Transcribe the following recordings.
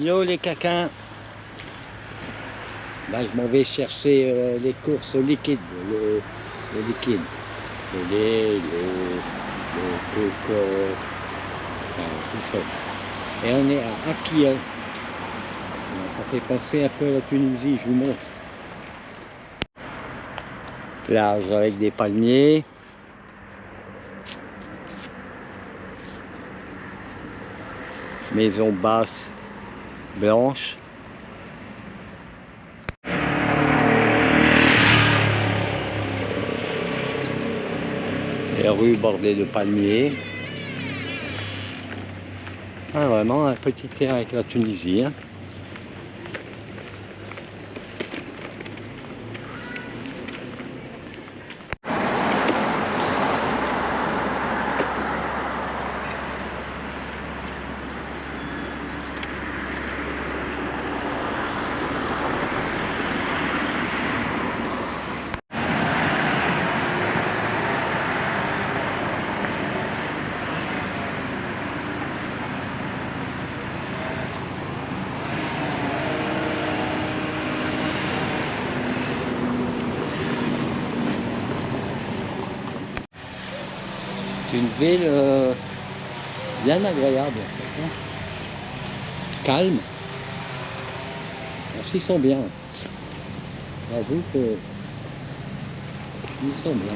Yo les caquins. Là je m'en vais chercher les courses liquides, le liquide, le lait, le coco, enfin tout ça. Et on est à Akia. Ça fait penser un peu à la Tunisie, je vous montre. Plage avec des palmiers. Maison basse blanche. Les rues bordées de palmiers. Ah, vraiment un petit air avec la Tunisie. Hein. C'est une ville bien agréable, en fait, hein. Calme. Alors, s'ils sont bien. J'avoue que ils sont bien.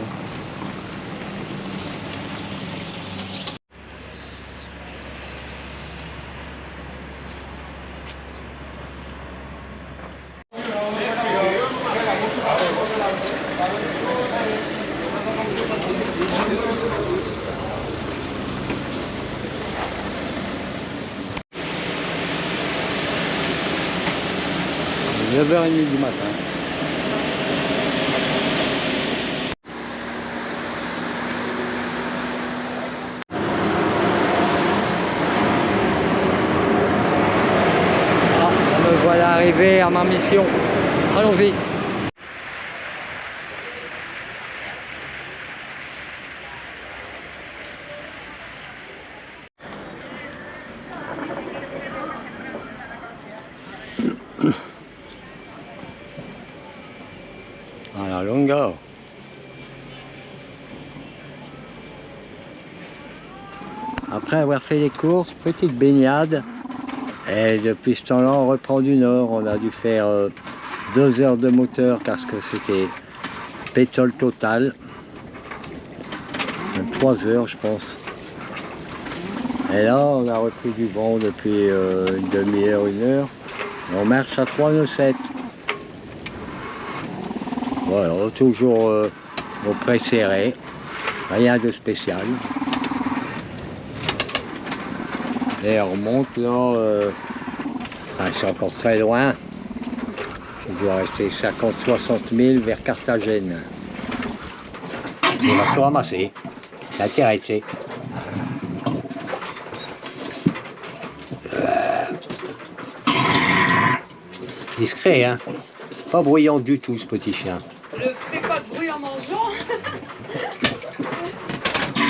Il est 9h30 du matin. Ah, me voilà arrivé à ma mission. Allons-y. À la longueur. Après avoir fait les courses, petite baignade. Et depuis ce temps-là, on reprend du nord. On a dû faire 2 heures de moteur parce que c'était pétrole total. 3 heures, je pense. Et là, on a repris du vent depuis une demi-heure, 1 heure. Et on marche à 3 nœuds 7. Voilà, toujours au près serré, rien de spécial. Et on remonte là, enfin, c'est encore très loin. Je dois rester 50-60 000 vers Carthagène. On va tout ramasser, l'intéressé. Discret, hein. Pas bruyant du tout, ce petit chien. Ne fais pas de bruit en mangeant. Il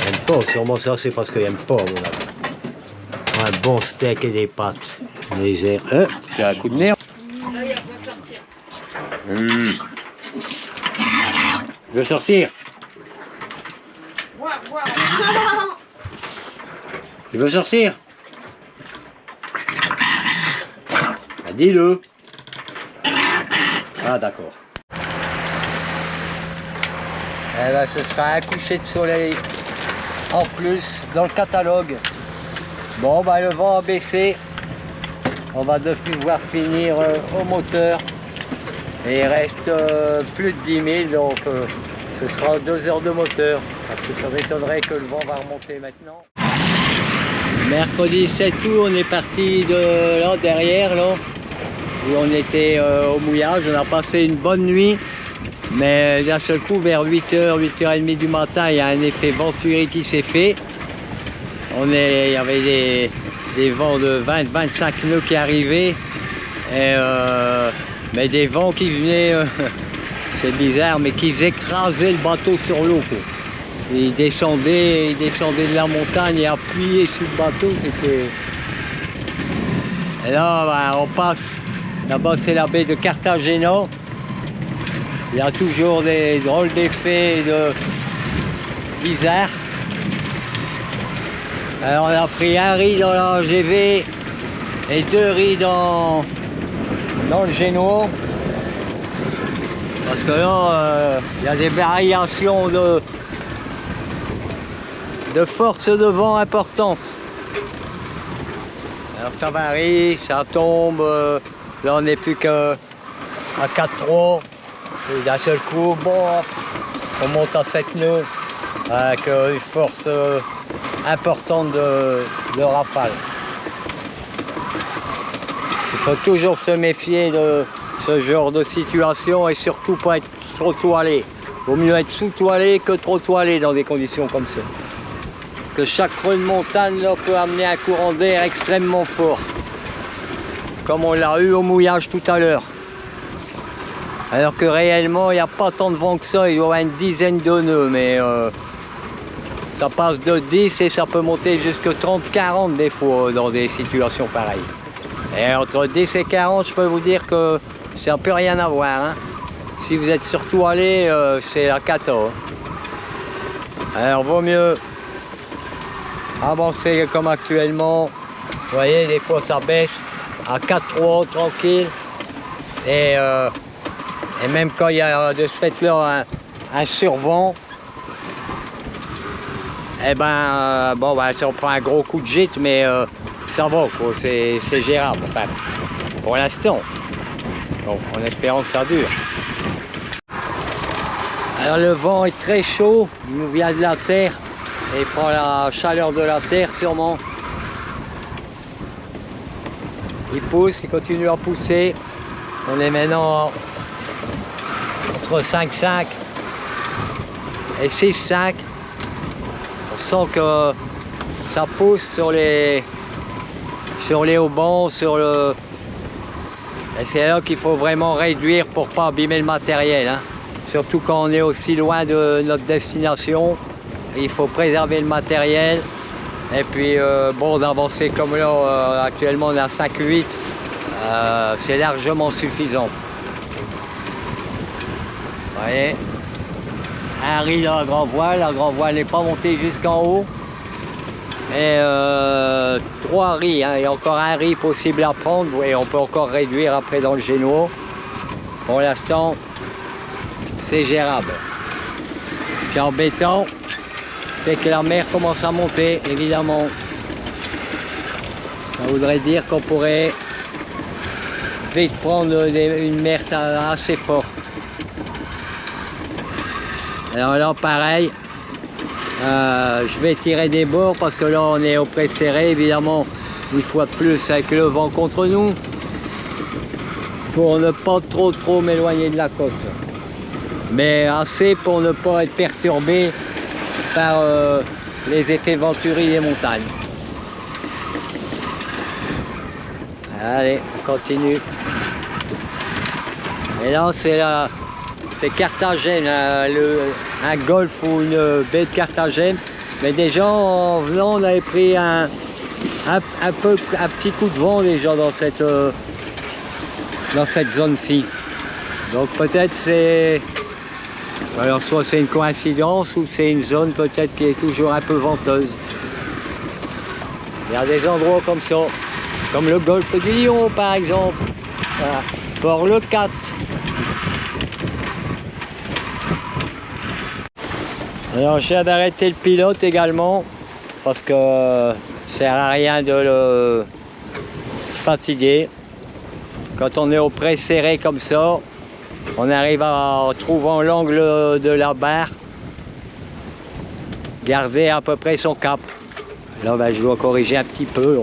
n'aime pas, sûrement ça, c'est parce qu'il n'aime pas, mon ami. Un bon steak et des pâtes. Les airs. Tu as un coup de nerf. Là, il a besoin de sortir. Tu veux sortir? Voir. Tu veux sortir? Ah, dis-le. Ah, d'accord. Eh ben, ce sera un coucher de soleil en plus dans le catalogue. Bon, bah, le vent a baissé. On va devoir finir au moteur. Et il reste plus de 10 000, donc ce sera 2 heures de moteur. Parce que ça m'étonnerait que le vent va remonter maintenant. Mercredi 7 août, on est parti de là, derrière, là, où on était au mouillage. On a passé une bonne nuit. Mais d'un seul coup, vers 8h, 8h30 du matin, il y a un effet venturi qui s'est fait. Il y avait des vents de 20-25 nœuds qui arrivaient. Mais des vents qui venaient, c'est bizarre, mais qui écrasaient le bateau sur l'eau. il descendait de la montagne et appuyait sur le bateau, c'était... Et là, ben, on passe, là-bas c'est la baie de Cartagena. Il y a toujours des drôles d'effets bizarres. Alors on a pris un riz dans la GV et 2 riz dans le Génois. Parce que là, il y a des variations de force de vent importantes. Alors ça varie, ça tombe, là on n'est plus qu'à 4-3. Et d'un seul coup, bon, on monte à 7 nœuds avec une force importante de rafale. Il faut toujours se méfier de ce genre de situation et surtout pas être trop toilé. Il vaut mieux être sous-toilé que trop toilé dans des conditions comme ça. Que chaque creux de montagne là, peut amener un courant d'air extrêmement fort. Comme on l'a eu au mouillage tout à l'heure. Alors que réellement, il n'y a pas tant de vent que ça, il y aura une dizaine de nœuds, mais ça passe de 10 et ça peut monter jusqu'à 30-40 des fois dans des situations pareilles. Et entre 10 et 40, je peux vous dire que ça ne peut rien avoir. Hein. Si vous êtes surtout allé, c'est la cata. Alors vaut mieux avancer comme actuellement. Vous voyez, des fois ça baisse à 4-3 tranquille. Et même quand il y a de ce fait-là un survent, eh ben, bon, ben, ça on prend un gros coup de gîte, mais ça va, c'est gérable, enfin, pour l'instant. Bon, en espérant que ça dure. Alors le vent est très chaud, il nous vient de la terre, et il prend la chaleur de la terre sûrement. Il pousse, il continue à pousser. On est maintenant entre 5,5 et 6,5. On sent que ça pousse sur les haubans, sur le... Et c'est là qu'il faut vraiment réduire pour pas abîmer le matériel. Hein. Surtout quand on est aussi loin de notre destination. Il faut préserver le matériel. Et puis bon, d'avancer comme là, actuellement on est à 5,8. C'est largement suffisant. Vous voyez, un riz dans la grand voile n'est pas montée jusqu'en haut. Et 3 riz, hein, et encore un riz possible à prendre, et on peut encore réduire après dans le Génois. Pour l'instant, c'est gérable. Ce qui est embêtant, c'est que la mer commence à monter, évidemment. Ça voudrait dire qu'on pourrait vite prendre une mer assez forte. Alors là, pareil, je vais tirer des bords parce que là, on est au pré serré, évidemment, une fois de plus avec le vent contre nous, pour ne pas trop m'éloigner de la côte. Mais assez pour ne pas être perturbé par les effets venturi des montagnes. Allez, on continue. Et là, c'est Carthagène, un golfe ou une baie de Carthagène. Mais déjà, en venant, on avait pris un petit coup de vent déjà dans cette zone-ci. Donc peut-être c'est... Alors soit c'est une coïncidence ou c'est une zone peut-être qui est toujours un peu venteuse. Il y a des endroits comme ça, comme le golfe du Lion par exemple, voilà. Port Le 4. Alors je viens d'arrêter le pilote également parce que ça sert à rien de le fatiguer. Quand on est au pré serré comme ça, on arrive en trouvant l'angle de la barre, garder à peu près son cap. Là ben, je dois corriger un petit peu.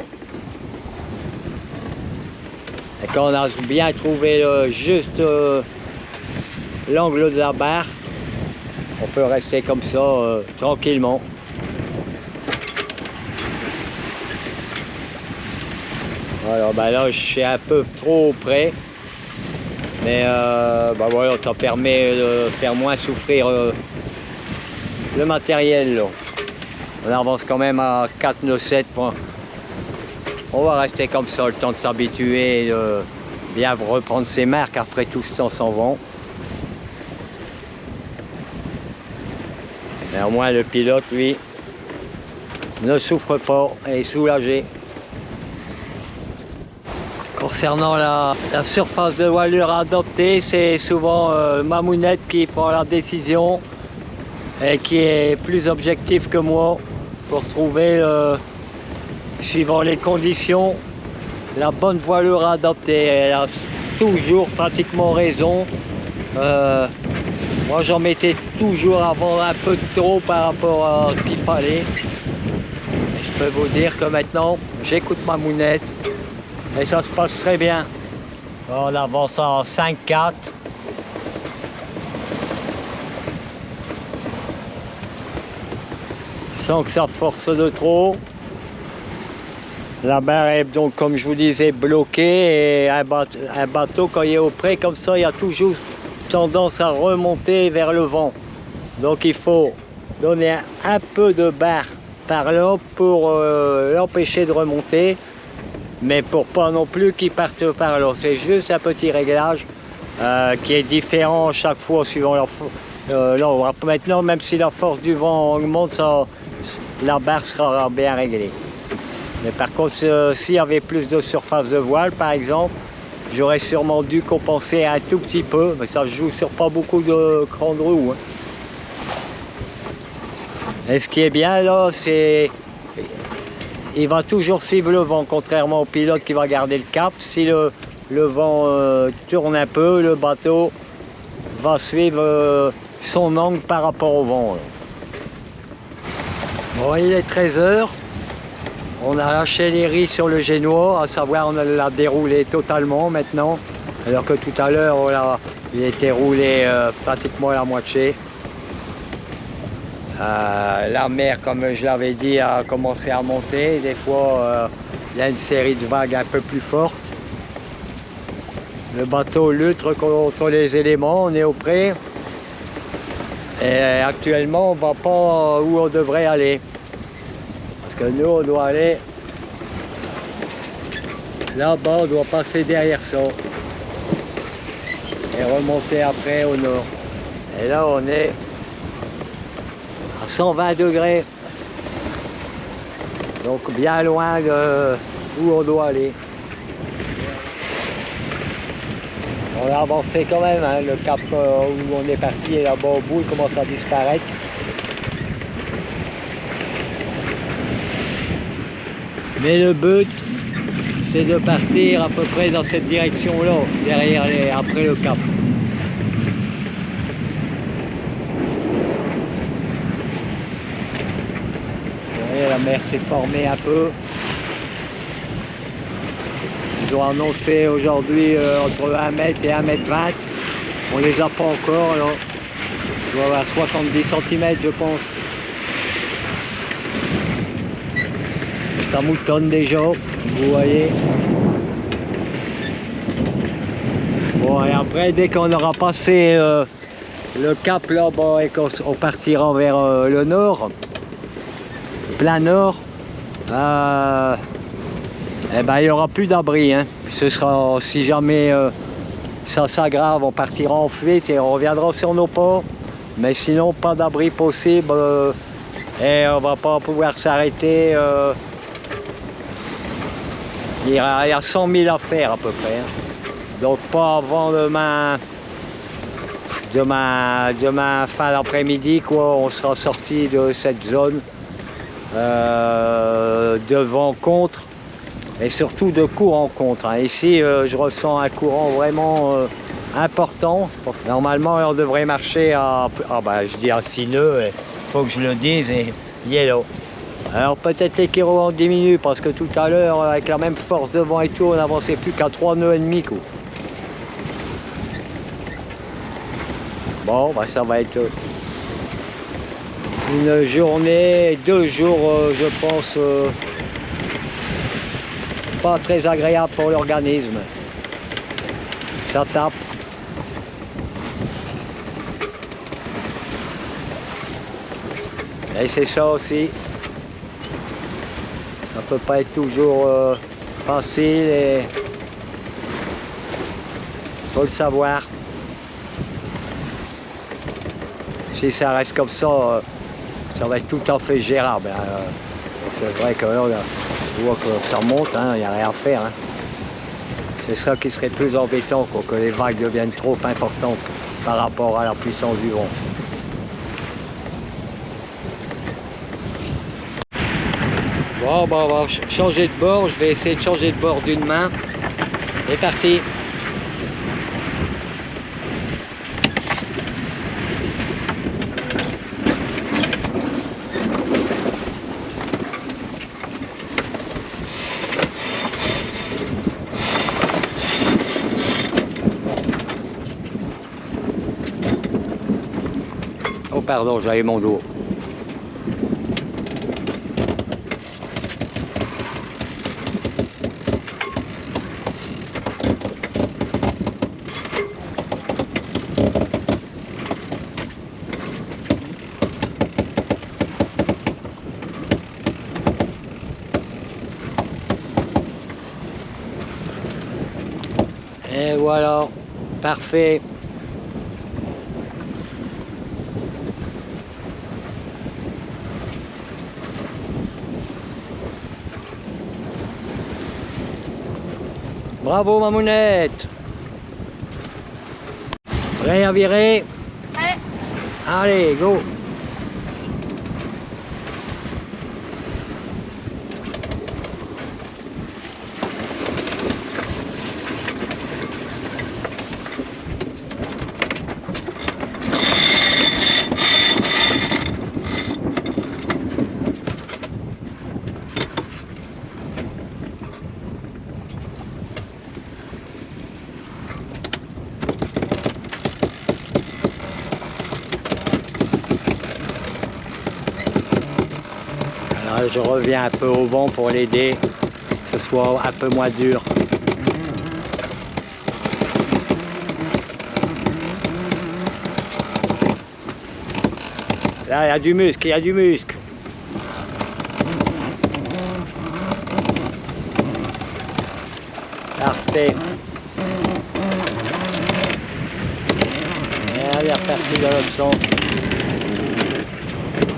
Et quand on a bien trouvé juste l'angle de la barre, on peut rester comme ça tranquillement. Voilà, ben là je suis un peu trop près, mais ben voilà, ça permet de faire moins souffrir le matériel là. On avance quand même à 4 nœuds 7 points. On va rester comme ça, le temps de s'habituer, de bien reprendre ses marques. Après tout ce temps s'en vont. Mais au moins le pilote, lui, ne souffre pas et est soulagé. Concernant la surface de voilure à adopter, c'est souvent Mamounette qui prend la décision et qui est plus objectif que moi pour trouver, suivant les conditions, la bonne voilure à adopter. Elle a toujours pratiquement raison. Moi j'en mettais toujours avant un peu de trop par rapport à ce qu'il fallait. Je peux vous dire que maintenant j'écoute Mamounette et ça se passe très bien. On avance en 5-4. Sans que ça force de trop. La barre est donc, comme je vous disais, bloquée et un bateau quand il est au près comme ça, il y a toujours tendance à remonter vers le vent. Donc il faut donner un peu de barre par là pour l'empêcher de remonter, mais pour pas non plus qu'il parte par là. C'est juste un petit réglage qui est différent chaque fois suivant la force. Maintenant, même si la force du vent augmente, la barre sera bien réglée. Mais par contre, s'il y avait plus de surface de voile, par exemple, j'aurais sûrement dû compenser un tout petit peu, mais ça joue sur pas beaucoup de crans de roue. Hein. Et ce qui est bien là, c'est il va toujours suivre le vent, contrairement au pilote qui va garder le cap. Si le vent tourne un peu, le bateau va suivre son angle par rapport au vent. Là. Bon, il est 13 h. On a lâché les ris sur le génois, à savoir on l'a déroulé totalement maintenant, alors que tout à l'heure il était roulé pratiquement à la moitié. La mer, comme je l'avais dit, a commencé à monter. Des fois, il y a une série de vagues un peu plus fortes. Le bateau lutte contre les éléments, on est au près. Et actuellement, on ne va pas où on devrait aller. Parce que nous, on doit aller là-bas, on doit passer derrière ça. Et remonter après au nord. Et là, on est à 120 degrés. Donc bien loin de où on doit aller. On a avancé quand même, hein, le cap où on est parti et là-bas au bout, il commence à disparaître. Mais le but, c'est de partir à peu près dans cette direction-là, après le cap. Vous voyez, la mer s'est formée un peu. Ils ont annoncé aujourd'hui entre 1 mètre et 1 mètre 20. On les a pas encore, là. Il doit y avoir 70 cm, je pense. Ça moutonne déjà, vous voyez. Bon, et après, dès qu'on aura passé le cap là-bas et qu'on partira vers le nord, plein nord, eh ben, il n'y aura plus d'abri. Hein. Ce sera, si jamais ça s'aggrave, on partira en fuite et on reviendra sur nos pas. Mais sinon, pas d'abri possible et on va pas pouvoir s'arrêter. Il y a 100 000 à faire à peu près. Hein. Donc pas avant demain fin d'après-midi, quoi, on sera sorti de cette zone de vent contre et surtout de courant contre. Hein. Ici, je ressens un courant vraiment important. Normalement, on devrait marcher à, je dis à 6 nœuds, il faut que je le dise, et yellow. Alors peut-être les kérons diminuent parce que tout à l'heure, avec la même force de vent et tout, on n'avançait plus qu'à 3 nœuds et demi. Quoi. Bon, ça va être une journée, 2 jours, je pense, pas très agréable pour l'organisme. Ça tape. Et c'est ça aussi. Ça peut pas être toujours facile et faut le savoir. Si ça reste comme ça, ça va être tout à fait gérable. Hein. C'est vrai que là, on voit que ça remonte, il n'y a rien à faire. Hein. C'est ça qui serait plus embêtant, quoi, que les vagues deviennent trop importantes par rapport à la puissance du vent. Bon, on va changer de bord. Je vais essayer de changer de bord d'une main. C'est parti. Oh pardon, j'avais mon dos. Et voilà, parfait. Bravo Mamounette. Prêt à virer? Ouais. Allez, go. Alors je reviens un peu au vent pour l'aider, que ce soit un peu moins dur. Là, il y a du muscle, il y a du muscle. Parfait. Et elle est repartie dans l'autre sens.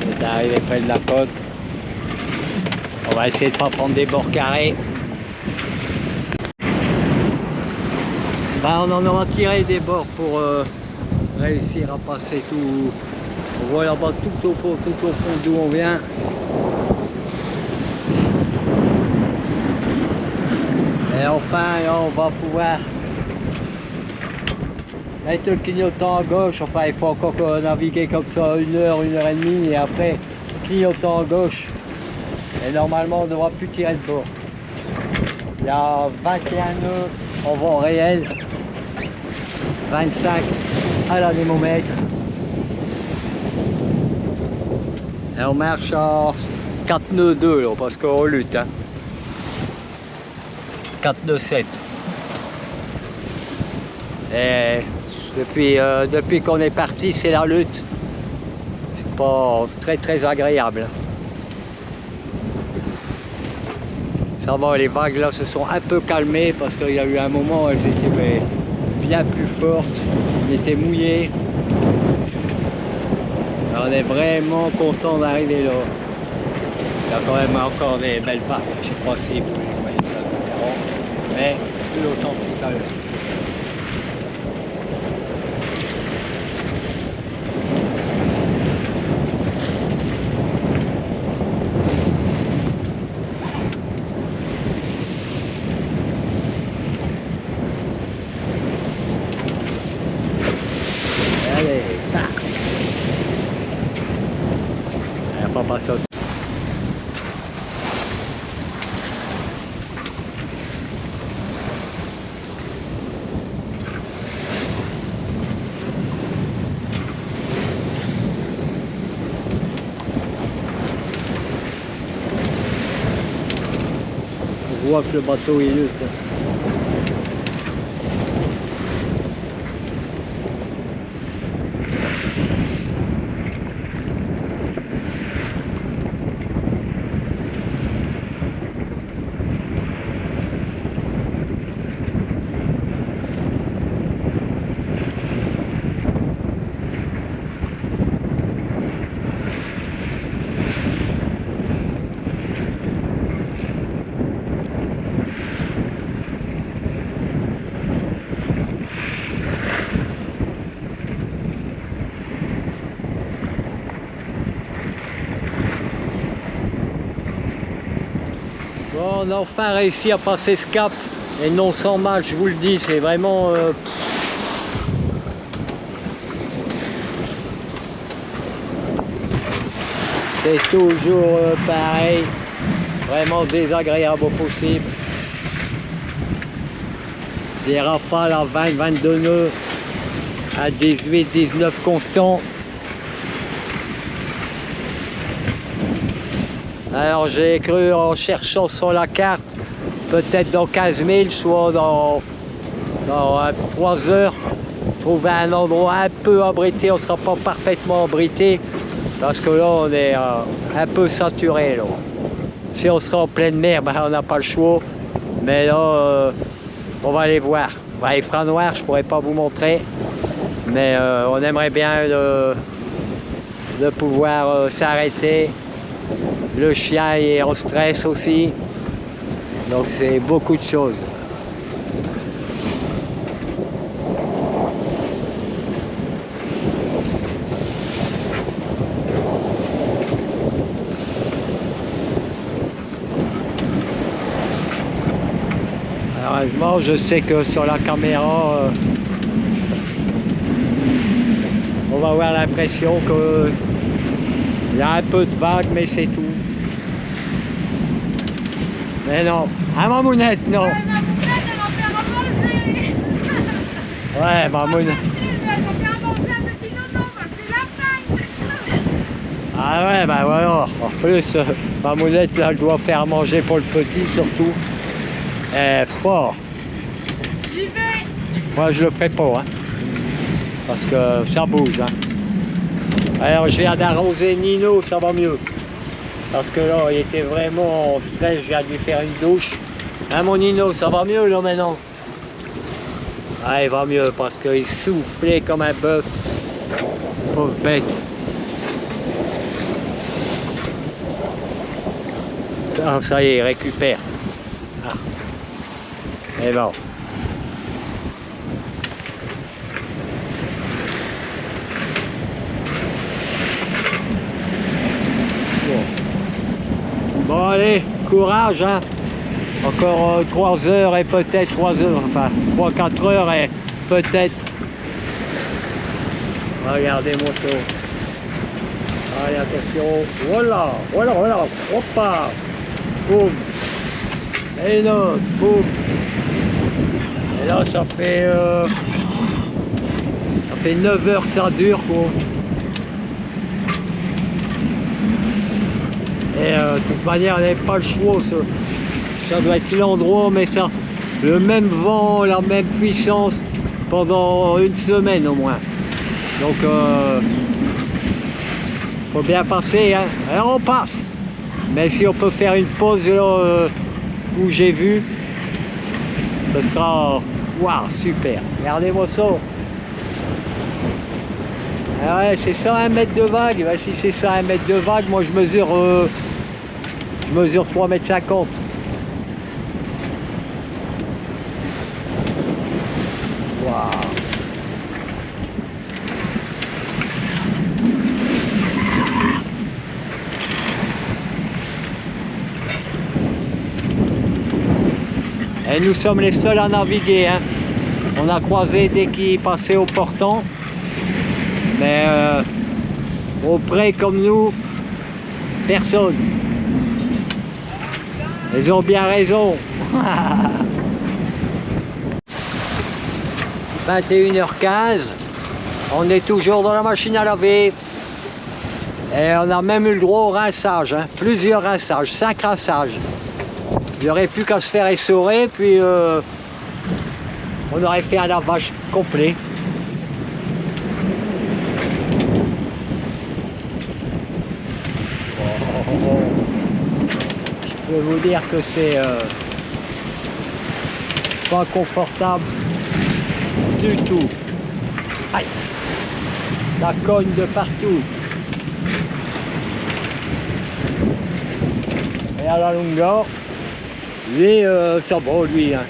On est arrivé près de la côte. On va essayer de ne pas prendre des bords carrés. On en aura tiré des bords pour réussir à passer tout. On voit là-bas tout au fond d'où on vient. Et enfin, là, on va pouvoir mettre le clignotant à gauche. Enfin, il faut encore naviguer comme ça 1 heure, 1 heure et demie. Et après, clignotant à gauche. Et normalement, on ne devra plus tirer de bord. Il y a 21 nœuds en vent réel. 25 à l'anémomètre. Et on marche à 4 nœuds 2 là, parce qu'on lutte. Hein. 4 nœuds 7. Et depuis qu'on est parti, c'est la lutte. C'est pas très agréable. Ça va, les vagues là se sont un peu calmées parce qu'il y a eu un moment où elles étaient bien plus fortes. On était mouillés. On est vraiment content d'arriver là. Il y a quand même encore des belles vagues. Je ne sais pas si vous voyez ça différent, mais plus autant tout à l'heure. Allez, tac. Elle n'a pas passé au... On voit que le bateau il lutte. on a enfin réussi à passer ce cap. Et non sans mal, je vous le dis, c'est vraiment... c'est toujours pareil. Vraiment désagréable au possible. Des rafales à 20-22 nœuds, à 18-19 constants. Alors j'ai cru en cherchant sur la carte, peut-être dans 15 000, soit dans 3 heures, trouver un endroit un peu abrité. On ne sera pas parfaitement abrité, parce que là on est un peu saturé. Là. Si on sera en pleine mer, ben, on n'a pas le choix. Mais là, on va aller voir. Ben, il fera noir, je ne pourrais pas vous montrer. Mais on aimerait bien de pouvoir s'arrêter. Le chien est en stress aussi. Donc c'est beaucoup de choses. Heureusement, je sais que sur la caméra, on va avoir l'impression qu'il y a un peu de vague, mais c'est tout. Mais non, à Mamounette, non. Ouais, Mamounette, elle va faire à manger. Ouais, Mamounette. Elle va faire à manger un petit nono parce qu'il a faim. Ah ouais, ben voilà. En plus, Mamounette, là, elle doit faire manger pour le petit, surtout. Fort. J'y vais. Moi, je le ferai pas, hein. Parce que ça bouge, hein. Alors, je viens d'arroser Nino, ça va mieux. Parce que là, il était vraiment en stress, j'ai dû faire une douche. Hein, mon Nino, ça va mieux, là, maintenant? Ah, il va mieux, parce qu'il soufflait comme un bœuf. Pauvre bête. Ah, ça y est, il récupère. Ah. Et bon. Bon allez, courage hein. Encore 3 heures et peut-être 3 heures, enfin 3-4 heures et peut-être. Regardez mon tour. Allez attention. Voilà, voilà, voilà. Hoppa. Boum. Et là, boum. Et là ça fait 9 heures que ça dure quoi. Et de toute manière, on n'avait pas le choix. Ça doit être l'endroit, mais ça, le même vent, la même puissance pendant une semaine au moins. Donc, faut bien passer. Hein. Alors on passe. Mais si on peut faire une pause là où j'ai vu, ce sera waouh, super. Regardez-moi ça. Ah ouais, c'est 101 mètres de vague. Ben, si c'est 101 mètres de vague, moi je mesure 3,50 mètres. Waouh. Et nous sommes les seuls à naviguer. Hein. On a croisé dès qu'ils passaient au portant. Mais au près comme nous, personne. Ils ont bien raison. 21h15, on est toujours dans la machine à laver. Et on a même eu le droit au rinçage, hein. Plusieurs rinçages, 5 rinçages. Il n'y aurait plus qu'à se faire essorer, puis on aurait fait un lavage complet. Je peux vous dire que c'est pas confortable du tout. Aïe, ça cogne de partout. Et à la longueur, lui, ça va, lui. Hein.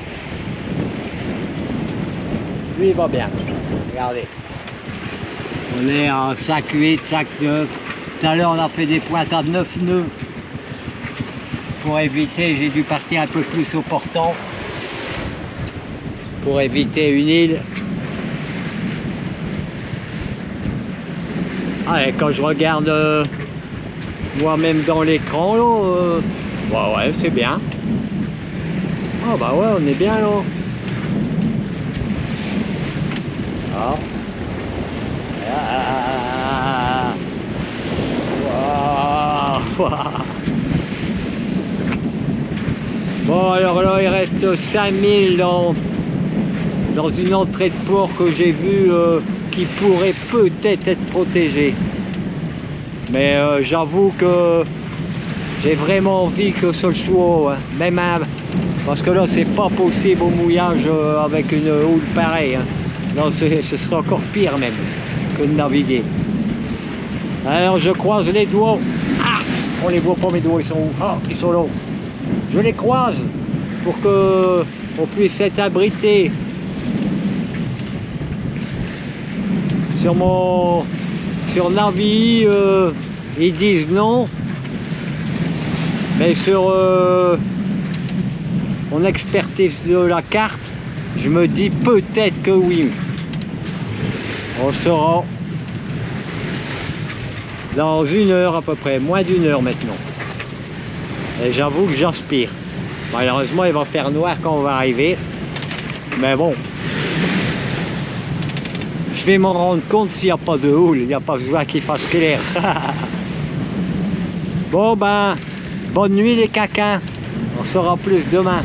Lui, il va bien. Regardez. On est en 5-8, 5-9. Tout à l'heure, on a fait des pointes à 9 nœuds. pour éviter, j'ai dû partir un peu plus au portant pour éviter une île. Ah, et quand je regarde moi-même dans l'écran, bah ouais, c'est bien. Ah bah ouais, on est bien là. Ah. Ah. Wow. Bon, alors là, il reste 5000 dans une entrée de port que j'ai vue qui pourrait peut-être être protégée. Mais j'avoue que j'ai vraiment envie que ce soit, hein, même parce que là, c'est pas possible au mouillage avec une houle pareille. Hein. Non, ce serait encore pire même que de naviguer. Alors je croise les doigts. Ah, on les voit pas mes doigts, ils sont où? Ah, ils sont là. Je les croise pour que on puisse être abrité sur Navi. Ils disent non, mais sur mon expertise de la carte, je me dis peut-être que oui. On saura dans 1 heure à peu près, moins d'1 heure maintenant. Et j'avoue que j'aspire. Malheureusement, il va faire noir quand on va arriver. Mais bon, je vais m'en rendre compte s'il n'y a pas de houle. Il n'y a pas besoin qu'il fasse clair. Bon ben, bonne nuit les caquins. On saura plus demain.